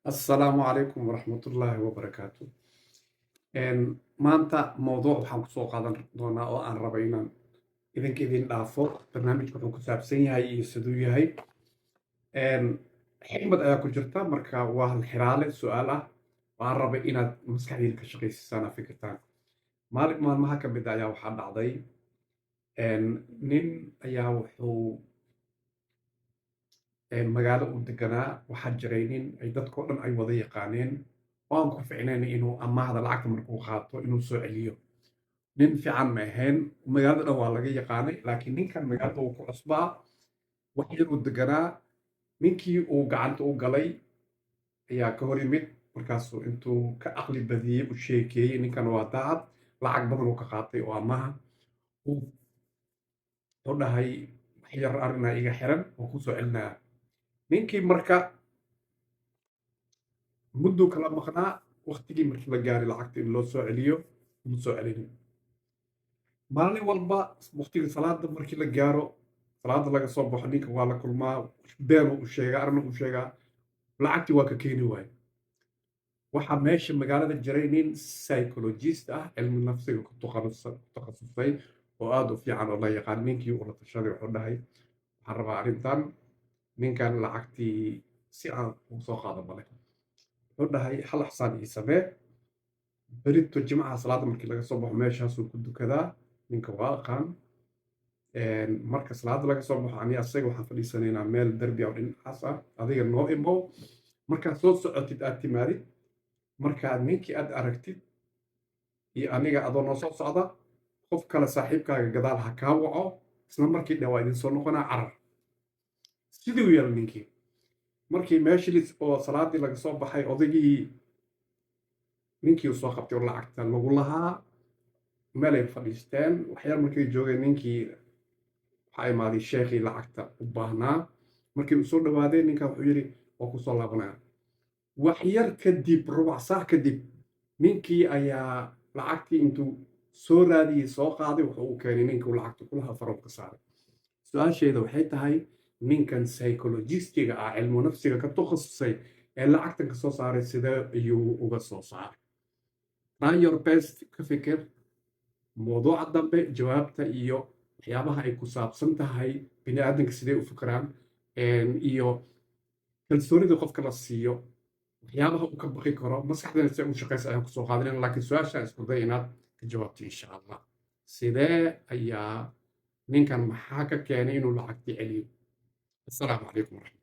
السلام عليكم ورحمة الله وبركاته. maanta mowduuc waxaan kusoo qaadan doonaa oo aan raba inaan idin dhaafo. Barnaamijku wuxuu ku saabsan yahay iyo siduu yahay. Xikmad ayaa ku jirta, marka waa hal xiraale su'aal ah oo aan raba inaad maskaxdiina ka shaqaysisaan aad fikirtaan. Maalin maalmaha ka mid ah ayaa waxaa dhacday nin ayaa wuxuu magaalo uu deganaa. Waxaa jiray nin ay dadkao dhan ay wada yaqaaneen oo aan ku ficnayn inuu amaahda lacagta markuu qaato inuu soo celiyo. nin fiican ma ahayn, magaalada dhan waa laga yaqaanay, laakiin ninkan magaalada uu ku cusbaa. wax yar uu deganaa. ninkii uu gacanta u galay ayaa ka hor yimid. markaasuu intuu ka aqli badiyey u sheekeeyey ninkan waa daacad, lacag badan uu ka qaatay oo amaha. wuxuu dhahay wax yar arrinaa iga xiran oo ku soo celinaya. ninkii marka mudduu kala maqnaa. waqtigii markii la gaaray lacagta in loo soo celiyo uma soo celinin. maalin walba waqtiga salaada markii la gaaro, salaada laga soo baxo, ninka waa la kulmaa, beenu u sheegaa, arrin u sheegaa, lacagtii waa ka keeni waaye. waxaa meesha magaalada jiray nin psychologist ah, cilmi nafsiga ku takhasusay oo aad u fiican oo la yaqaan. ninkii uu la tashaday wuxuu dhahay waxaan rabaa arrintan, ninkan lacagtii si aan ugu soo qaado male. wuxuu dhahay hal ixsaan ii samee, berito jimcaha salaada markii laga soo baxo meeshaasuu ku dukadaa. ninka waa aqaan. marka salaada laga soo baxo ani asaga waxaan fadhiisanaynaa meel derbi oo dhinacaas ah, adiga noo imow. markaad soo socotid aad timaadid, markaad ninkii aad aragtid iyo aniga adoo noo soo socda, qof kale saaxiibkaaga gadaal ha kaa waco, isla markii dhan waa idin soo noqonaa carar. sidii u yeela ninkii. markii meeshii oo salaadii laga soo baxay, odaygii ninkii uu soo qabtay oo lacagta lagu lahaa meelay fadhiisteen. waxyaal markay joogeen, ninkii waxaa imaaday sheekhii lacagta u baahnaa. markii uu soo dhawaadeen, ninka wuxuu yidhi waa ku soo laabanaya. wax yar kadib, rubac saac kadib, ninkii ayaa lacagtii intuu soo raadiyey soo qaaday. wuxuu u keenay ninkii uu lacagta kulahaa farood ka saaray. su-aasheeda waxay tahay, ninkan psychologistiga ah, cilmu nafsiga ka takhasusay ee lacagtan ka soo saaray, sidee ayuu uga soo saaray? try your best, ka fikir mowduuca dambe, jawaabta iyo waxyaabaha ay ku saabsan tahay bini aadanka sidee u fikiraan, iyo kalsoonida qofka la siiyo, waxyaabaha uu ka baqi karo, maskaxdana si u shaqaysa ayaan kusoo qaadanin. laakiin su-aashaan isku day inaad ka jawaabto insha allah. sidee ayaa ninkan maxaa ka keenay inuu lacagtii celiyo? assalaamu calaykum waraxmat